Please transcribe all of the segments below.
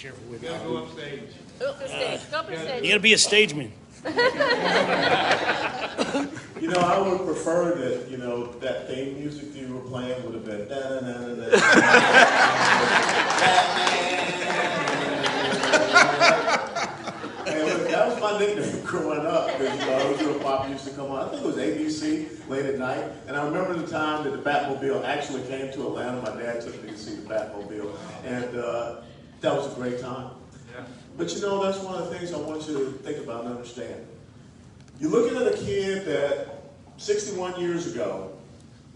careful with You that. gotta go upstage. Go up the stage. Go up the stage. You got to be a stageman. You know, I would prefer that, you know, that theme music that you were playing would have been da-da-da-da-da. And that was my nickname growing up, because, you know, original pop used to come on. I think it was ABC late at night. And I remember the time that the Batmobile actually came to Atlanta. My dad took me to see the Batmobile. And that was a great time. But you know, that's one of the things I want you to think about and understand. You're looking at a kid that 61 years ago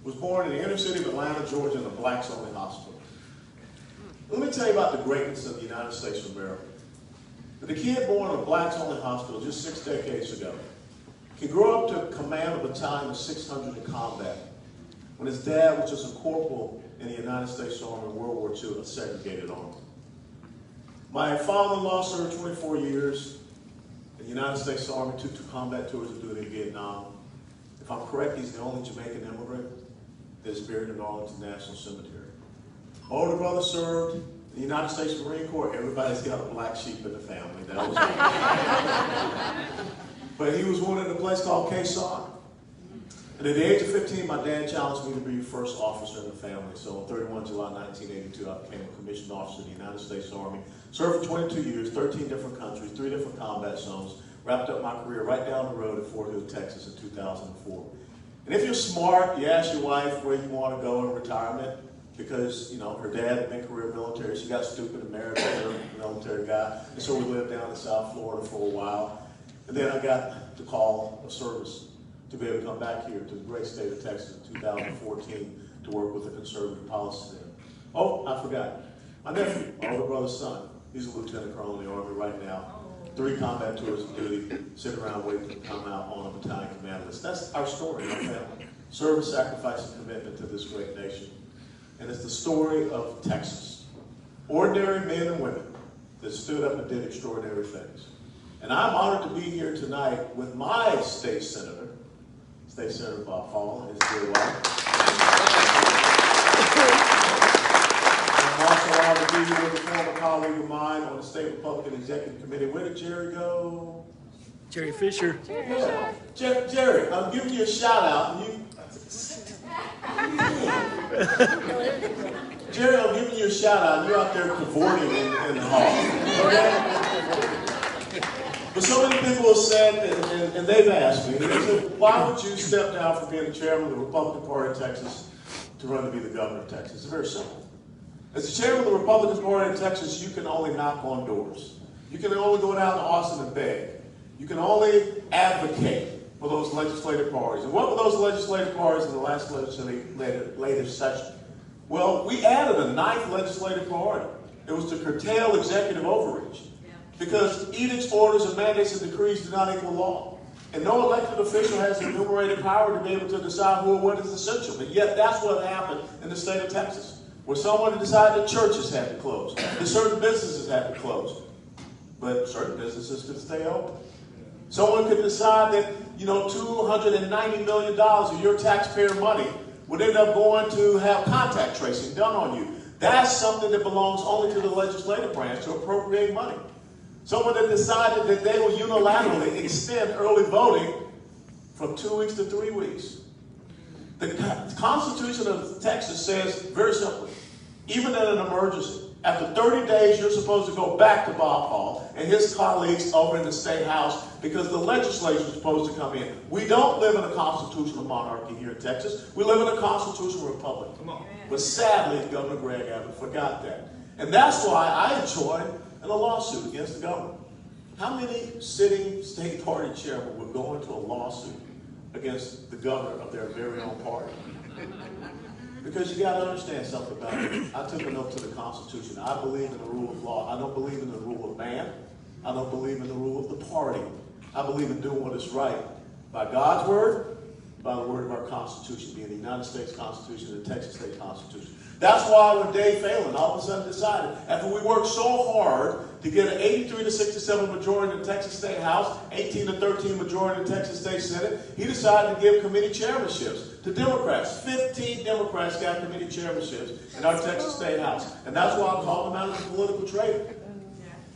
was born in the inner city of Atlanta, Georgia, in a blacks-only hospital. Let me tell you about the greatness of the United States of America. That a kid born in a blacks-only hospital just 6 decades ago can grow up to command a battalion of 600 in combat when his dad was just a corporal in the United States Army in World War II, a segregated army. My father-in-law served 24 years in the United States Army, took 2 combat tours of duty in Vietnam. If I'm correct, he's the only Jamaican immigrant that's buried in Arlington National Cemetery. My older brother served in the United States Marine Corps. Everybody's got a black sheep in the family. That was But he was wounded in a place called Quezon. And at the age of 15, my dad challenged me to be the first officer in the family. So on 31 July 1982, I became a commissioned officer in the United States Army. Served for 22 years, 13 different countries, 3 different combat zones. Wrapped up my career right down the road at Fort Hood, Texas in 2004. And if you're smart, you ask your wife where you want to go in retirement, because, you know, her dad had been career military. She got stupid and married a military guy. And so we lived down in South Florida for a while. And then I got the call of service to be able to come back here to the great state of Texas in 2014 to work with a conservative policy there. Oh, I forgot. My nephew, my older brother's son, he's a lieutenant colonel in the Army right now. 3 combat tours of duty, sitting around waiting to come out on a battalion command list. That's our story, our family. Service, sacrifice, and commitment to this great nation. And it's the story of Texas. Ordinary men and women that stood up and did extraordinary things. And I'm honored to be here tonight with my state senator, State Senator Bob Hall, and his dear wife. I'm also honored to be here with a former colleague of mine on the State Republican Executive Committee. Where did Jerry go? Jerry Fisher. Jerry, I'm giving you a shout out. And Jerry, I'm giving you a shout out. You're out there cavorting in the hall. Okay? But so many people have said, and they've asked me, they said, why would you step down from being the chairman of the Republican Party of Texas to run to be the governor of Texas? It's very simple. As the chairman of the Republican Party of Texas, you can only knock on doors. You can only go down to Austin and beg. You can only advocate for those legislative parties. And what were those legislative parties in the last legislative session? Well, we added a 9th legislative party. It was to curtail executive overreach. Because edicts, orders, and mandates and decrees do not equal law. And no elected official has the enumerated power to be able to decide who or what is essential. But yet that's what happened in the state of Texas, where someone decided that churches had to close, that certain businesses had to close. But certain businesses could stay open. Someone could decide that, you know, $290 million of your taxpayer money would end up going to have contact tracing done on you. That's something that belongs only to the legislative branch to appropriate money. Someone that decided that they will unilaterally extend early voting from 2 weeks to 3 weeks. The Constitution of Texas says, very simply, even in an emergency, after 30 days, you're supposed to go back to Bob Hall and his colleagues over in the State House because the legislature is supposed to come in. We don't live in a constitutional monarchy here in Texas. We live in a constitutional republic. But sadly, Governor Greg Abbott forgot that. And that's why I joined in a lawsuit against the government. How many sitting state party chairmen would go into a lawsuit against the governor of their very own party? Because you got to understand something about it. I took an oath to the Constitution. I believe in the rule of law. I don't believe in the rule of man. I don't believe in the rule of the party. I believe in doing what is right by God's word, by the word of our Constitution, being the United States Constitution and the Texas State Constitution. That's why when Dave Phelan all of a sudden decided, after we worked so hard to get an 83 to 67 majority in the Texas State House, 18 to 13 majority in the Texas State Senate, he decided to give committee chairmanships to Democrats. 15 Democrats got committee chairmanships in our Texas State House. And that's why I called him out as a political traitor.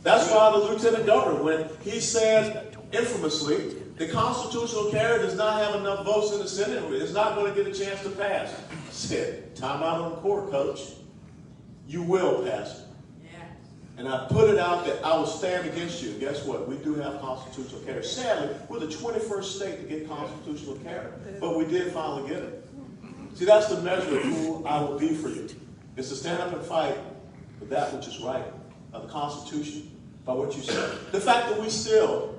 That's why the lieutenant governor, when he said infamously, the constitutional carrier does not have enough votes in the Senate, it's not going to get a chance to pass. He said, time out on the court, coach. You will pass it. And I put it out that I will stand against you. Guess what? We do have constitutional carrier. Sadly, we're the 21st state to get constitutional carrier. But we did finally get it. See, that's the measure of who I will be for you. It's to stand up and fight for that which is right, of the Constitution, by what you said. The fact that we still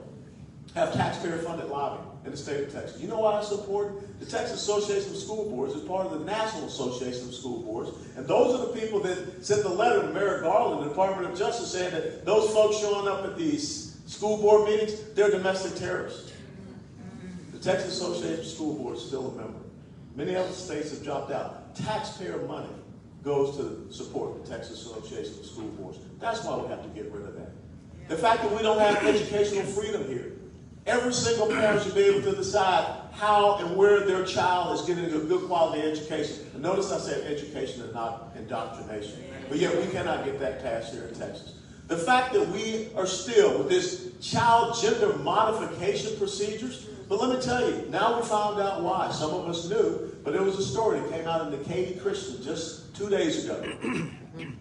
have taxpayer-funded lobbying in the state of Texas. You know why that's so important? The Texas Association of School Boards is part of the National Association of School Boards. And those are the people that sent the letter to Merrick Garland, the Department of Justice, saying that those folks showing up at these school board meetings, they're domestic terrorists. The Texas Association of School Boards is still a member. Many other states have dropped out. Taxpayer money goes to support the Texas Association of School Boards. That's why we have to get rid of that. The fact that we don't have educational freedom here. Every single parent should be able to decide how and where their child is getting a good quality education. And notice I said education and not indoctrination. But yet we cannot get that passed here in Texas. The fact that we are still with this child gender modification procedures. But let me tell you, now we found out why. Some of us knew, but there was a story that came out in the Katy Christian just 2 days ago.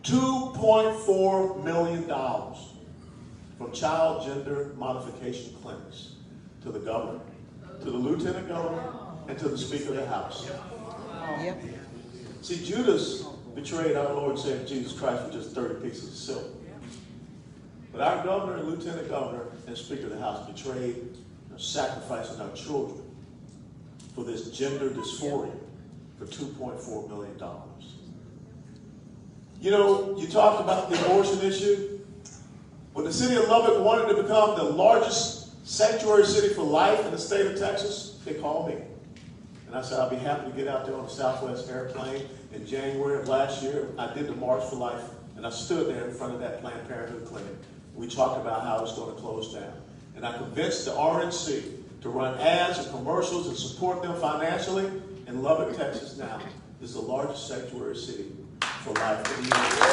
$2.4 million from child gender modification clinics to the governor, to the lieutenant governor, and to the Speaker of the House. Yep. See, Judas betrayed our Lord and Savior Jesus Christ for just 30 pieces of silver. But our governor and lieutenant governor and Speaker of the House betrayed and sacrificing our children for this gender dysphoria for $2.4 million. You know, you talked about the abortion issue. When the city of Lubbock wanted to become the largest sanctuary city for life in the state of Texas, they called me. And I said, I'll be happy to get out there on a Southwest airplane. In January of last year, I did the March for Life, and I stood there in front of that Planned Parenthood clinic. We talked about how it's going to close down. And I convinced the RNC to run ads and commercials and support them financially. In Lubbock, Texas now is the largest sanctuary city for life in the United States.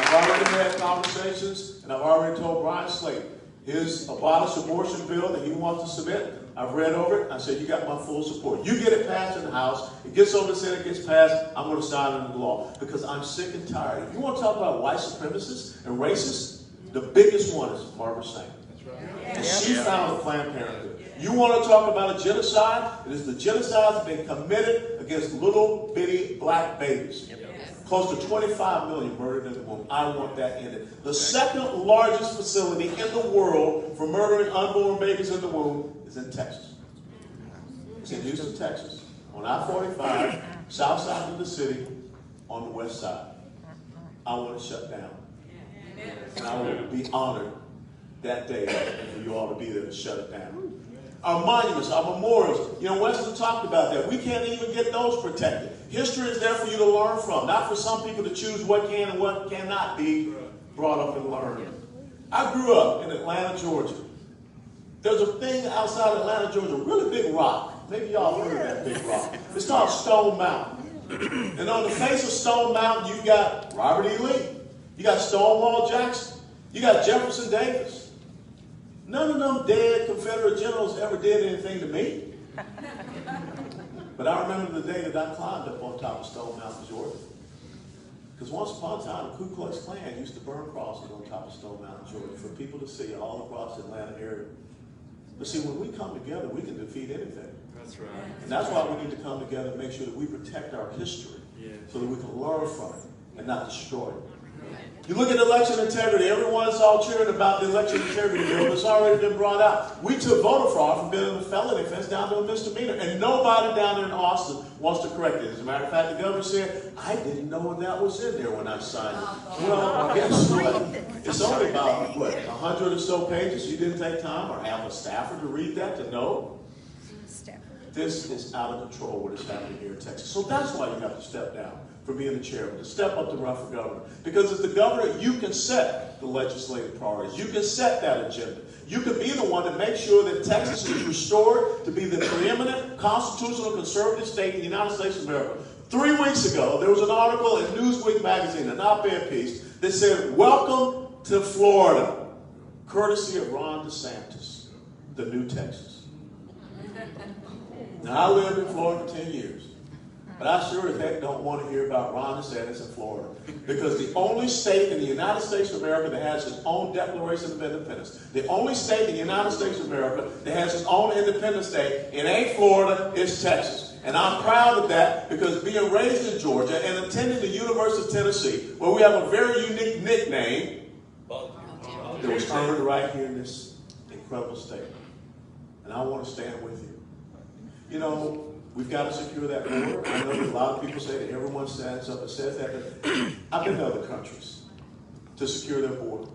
I've already had conversations, and I've already told Brian Slate his abolish abortion bill that he wants to submit. I've read over it. I said, you got my full support. You get it passed in the House. It gets over the Senate, gets passed. I'm going to sign it into law because I'm sick and tired. If you want to talk about white supremacists and racists, the biggest one is Barbara Sanger. That's right. And she founded Planned Parenthood. You want to talk about a genocide? It is the genocide that's been committed against little bitty black babies. Yep. Close to 25 million murdered in the womb. I want that ended. The second largest facility in the world for murdering unborn babies in the womb is in Texas. It's in Houston, Texas, on I-45, south side of the city, on the west side. I want to shut down. And I will be honored that day for you all to be there to shut it down. Our monuments, our memorials, you know, Wesley talked about that. We can't even get those protected. History is there for you to learn from, not for some people to choose what can and what cannot be brought up and learned. I grew up in Atlanta, Georgia. There's a thing outside Atlanta, Georgia, a really big rock. Maybe y'all heard of that big rock. It's called Stone Mountain. And on the face of Stone Mountain, you've got Robert E. Lee. You got Stonewall Jackson. You got Jefferson Davis. None of them dead Confederate generals ever did anything to me. But I remember the day that I climbed up on top of Stone Mountain, Georgia. Because once upon a time, the Ku Klux Klan used to burn crosses on top of Stone Mountain, Georgia, for people to see all across the Atlanta area. But see, when we come together, we can defeat anything. That's right. And that's why we need to come together and make sure that we protect our history, so that we can learn from it and not destroy it. You look at election integrity. Everyone's all cheering about the election integrity bill, but it's already been brought out. We took voter fraud from being a felony offense down to a misdemeanor, and nobody down there in Austin wants to correct it. As a matter of fact, the governor said, I didn't know that was in there when I signed it. Well, guess what? It's only about, 100 or so pages. You didn't take time or have a staffer to read that to know? This is out of control what is happening here in Texas. So that's why you have to step down for being the chairman, to step up to run for governor. Because as the governor, you can set the legislative priorities. You can set that agenda. You can be the one that makes sure that Texas is restored to be the preeminent constitutional conservative state in the United States of America. 3 weeks ago, there was an article in Newsweek magazine, an op-ed piece, that said, "Welcome to Florida, courtesy of Ron DeSantis, the new Texas." Now, I lived in Florida for 10 years, but I sure as heck don't want to hear about Ron DeSantis in Florida, because the only state in the United States of America that has its own Declaration of Independence, the only state in the United States of America that has its own Independence Day, it ain't Florida, it's Texas. And I'm proud of that, because being raised in Georgia and attending the University of Tennessee, where we have a very unique nickname, that was earned right here in this incredible state. And I want to stand with you. You know, we've got to secure that border. I know that a lot of people say that everyone stands up and says that, but I've been to other countries to secure their border.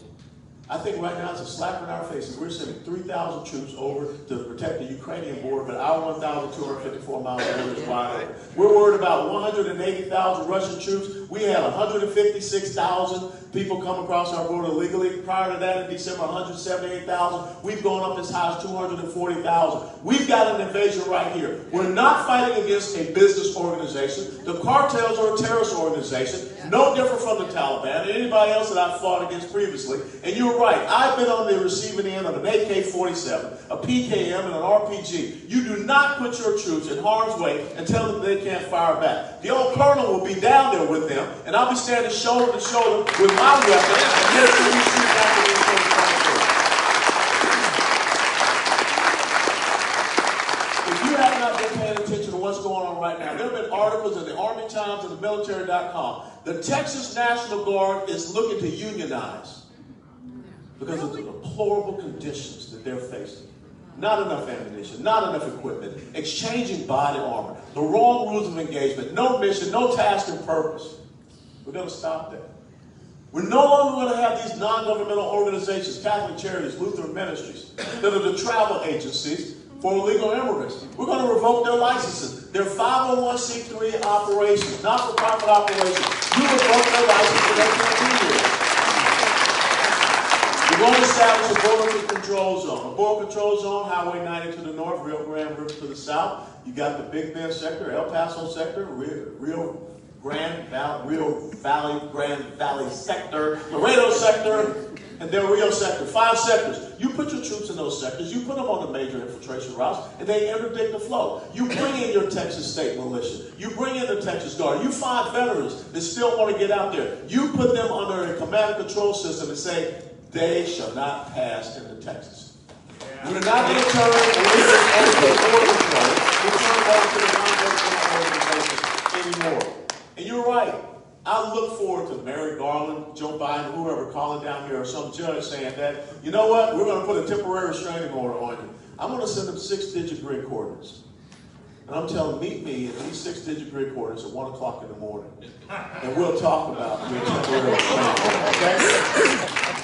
I think right now it's a slap in our faces. We're sending 3,000 troops over to protect the Ukrainian border, but our 1,254 miles border is wide open. We're worried about 180,000 Russian troops. We had 156,000 people come across our border legally. Prior to that, in December, 178,000. We've gone up as high as 240,000. We've got an invasion right here. We're not fighting against a business organization. The cartels are a terrorist organization, no different from the Taliban and anybody else that I've fought against previously. And you're right. I've been on the receiving end of an AK-47, a PKM, and an RPG. You do not put your troops in harm's way and tell them they can't fire back. The old colonel will be down there with them, and I'll be standing shoulder to shoulder with my weapon and make sure we shoot back at these folks. If you have not been paying attention to what's going on right now, there have been articles in the Army Times and the military.com. The Texas National Guard is looking to unionize because of the deplorable conditions that they're facing. Not enough ammunition, not enough equipment, exchanging body armor, the wrong rules of engagement, no mission, no task and purpose. We're going to stop that. We're no longer going to have these non-governmental organizations, Catholic Charities, Lutheran ministries, that are the travel agencies for illegal immigrants. We're going to revoke their licenses. They're 501c3 operations, not-for-profit operations. You revoke their license and they can't be here. We're going to establish a border control zone. A border control zone, Highway 90 to the north, Rio Grande River to the south. You got the Big Bend sector, El Paso sector, Rio Valley, Grand Valley sector, Laredo sector, and Del Rio sector. 5 sectors. You put your troops in those sectors. You put them on the major infiltration routes, and they interdict the flow. You bring in your Texas State Militia. You bring in the Texas Guard. You find veterans that still want to get out there. You put them under a command and control system and say, they shall not pass into Texas. Yeah. We're not going to turn illegals over to border control. We'll turn them over to the non-governmental organizations anymore. And you're right. I look forward to Mary Garland, Joe Biden, whoever calling down here, or some judge saying that, you know what, we're going to put a temporary restraining order on you. I'm going to send them 6-digit grid coordinates. And I'm telling them, meet me at these 6-digit grid coordinates at 1 o'clock in the morning. And we'll talk about your temporary restraining order, okay?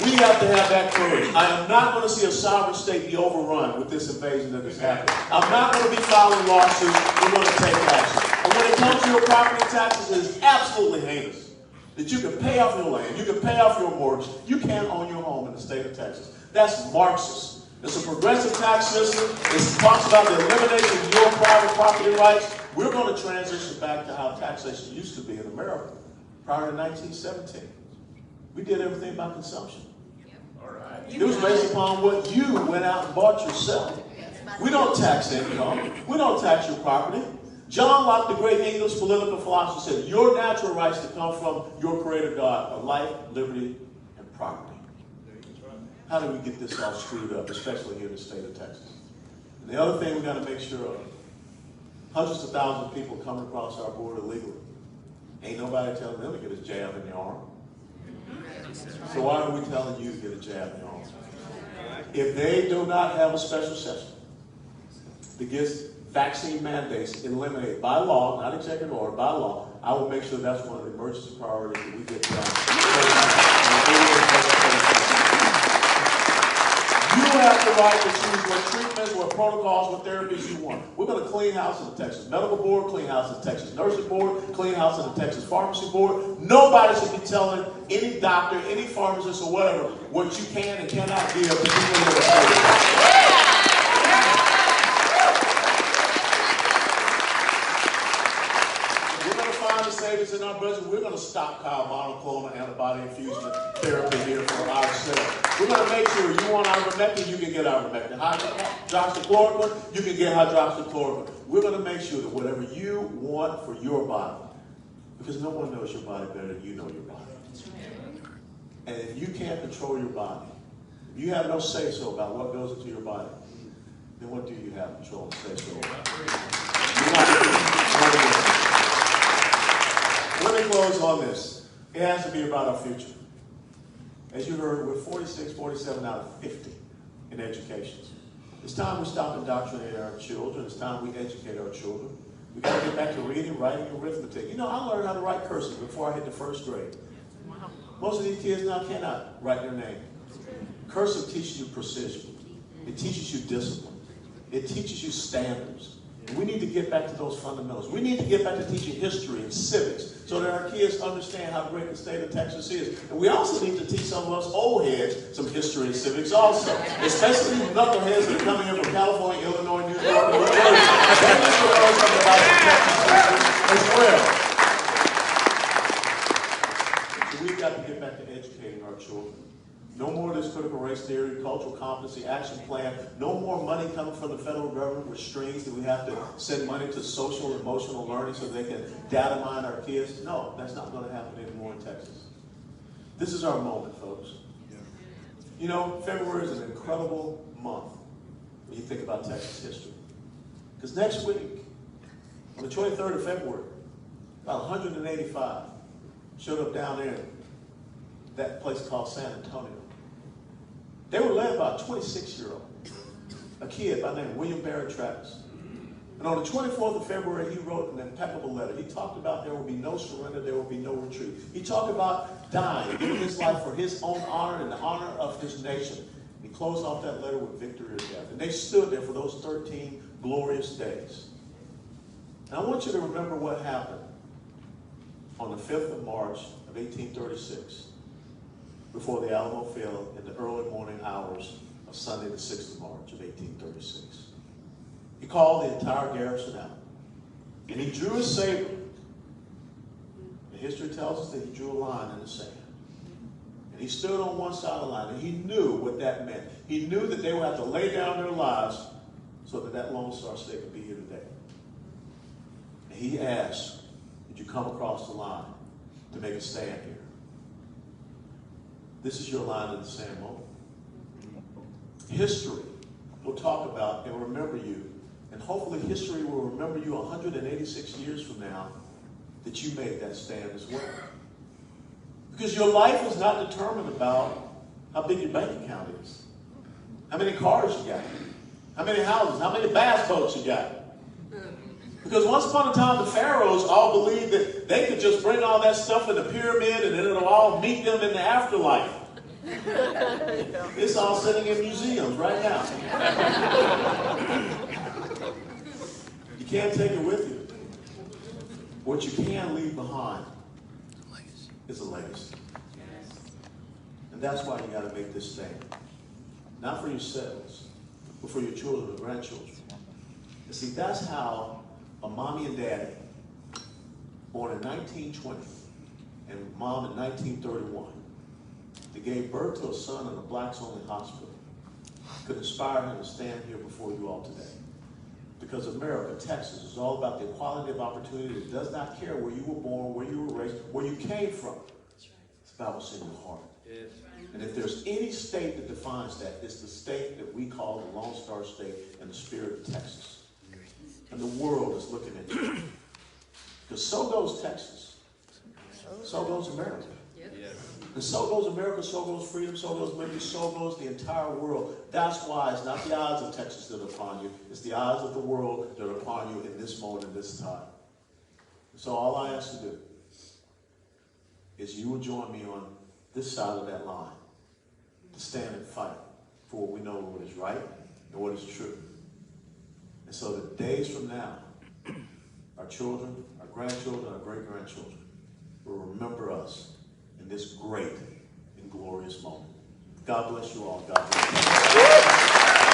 We have to have that courage. I am not going to see a sovereign state be overrun with this invasion that is happening. I'm not going to be filing lawsuits. We're going to take action. And when it comes to your property taxes, it is absolutely heinous that you can pay off your land, you can pay off your mortgage, you can't own your home in the state of Texas. That's Marxist. It's a progressive tax system. It talks about the elimination of your private property rights. We're going to transition back to how taxation used to be in America prior to 1917. We did everything by consumption. All right. It was based upon what you went out and bought yourself. We don't tax income. We don't tax your property. John Locke, the great English political philosopher, said, your natural rights to come from your creator God are life, liberty, and property. How do we get this all screwed up, especially here in the state of Texas? And the other thing we got to make sure of, hundreds of thousands of people coming across our border illegally. Ain't nobody telling them to get a jab in the arm. So why are we telling you to get a jab in the arm? If they do not have a special session that gets vaccine mandates eliminated by law, not executive order, by law, I will make sure that's one of the emergency priorities that we get done. You have the right to choose what treatments, what protocols, what therapies you want. We're going to clean house in the Texas Medical Board, clean house in the Texas Nursing Board, clean house in the Texas Pharmacy Board. Nobody should be telling any doctor, any pharmacist, or whatever what you can and cannot give to people in the state. savings in our budget. We're going to stockpile monoclonal antibody infusion therapy here for ourselves. We're going to make sure you want ivermectin, you can get ivermectin. Hydroxychloroquine, you can get hydroxychloroquine. We're going to make sure that whatever you want for your body, because no one knows your body better than you know your body. And if you can't control your body, if you have no say-so about what goes into your body, then what do you have control and say-so about? Let me close on this. It has to be about our future. As you heard, we're 46, 47 out of 50 in education. It's time we stop indoctrinating our children. It's time we educate our children. We got to get back to reading, writing, and arithmetic. You know, I learned how to write cursive before I hit the first grade. Most of these kids now cannot write their name. Cursive teaches you precision. It teaches you discipline. It teaches you standards. And we need to get back to those fundamentals. We need to get back to teaching history and civics so that our kids understand how great the state of Texas is. And we also need to teach some of us old heads some history and civics also, especially the knuckleheads that are coming in from California, Illinois, New York, New Jersey. They need to learn something about the Texas history as well. So we've got to get back to educating our children. No more of this critical race theory, cultural competency, action plan. No more money coming from the federal government with strings that we have to send money to social and emotional learning so they can data mine our kids. No, that's not going to happen anymore in Texas. This is our moment, folks. You know, February is an incredible month when you think about Texas history. Because next week, on the 23rd of February, about 185 showed up down there in that place called San Antonio. They were led by a 26-year-old, a kid by the name of William Barrett Travis. And on the 24th of February, he wrote an impeccable letter. He talked about there will be no surrender, there will be no retreat. He talked about dying, giving his life for his own honor and the honor of his nation. He closed off that letter with victory or death. And they stood there for those 13 glorious days. And I want you to remember what happened on the 5th of March of 1836. Before the Alamo fell in the early morning hours of Sunday the 6th of March of 1836. He called the entire garrison out, and he drew his saber. The history tells us that he drew a line in the sand. And he stood on one side of the line, and he knew what that meant. He knew that they would have to lay down their lives so that that Lone Star State could be here today. And he asked, "Did you come across the line to make a stand here?" This is your line in the sand moment. History will talk about and remember you. And hopefully history will remember you 186 years from now that you made that stand as well. Because your life is not determined about how big your bank account is, how many cars you got, how many houses, how many bass boats you got. Because once upon a time, the pharaohs all believed that they could just bring all that stuff in the pyramid and then it'll all meet them in the afterlife. It's all sitting in museums right now. You can't take it with you. What you can leave behind is a legacy. And that's why you got to make this stand. Not for yourselves, but for your children and grandchildren. And see, that's how a mommy and daddy, born in 1920, and mom in 1931, that gave birth to a son in a blacks-only hospital, could inspire him to stand here before you all today. Because America, Texas, is all about the equality of opportunity. It does not care where you were born, where you were raised, where you came from. It's about what's in your heart. And if there's any state that defines that, it's the state that we call the Lone Star State and the spirit of Texas. And the world is looking at you. Because so goes Texas. So goes America. And so goes America, so goes freedom, so goes liberty, so goes the entire world. That's why it's not the eyes of Texas that are upon you. It's the eyes of the world that are upon you in this moment, in this time. So all I ask to do is you will join me on this side of that line to stand and fight for what we know what is right and what is true. And so that days from now, our children, our grandchildren, our great-grandchildren will remember us in this great and glorious moment. God bless you all. God bless you.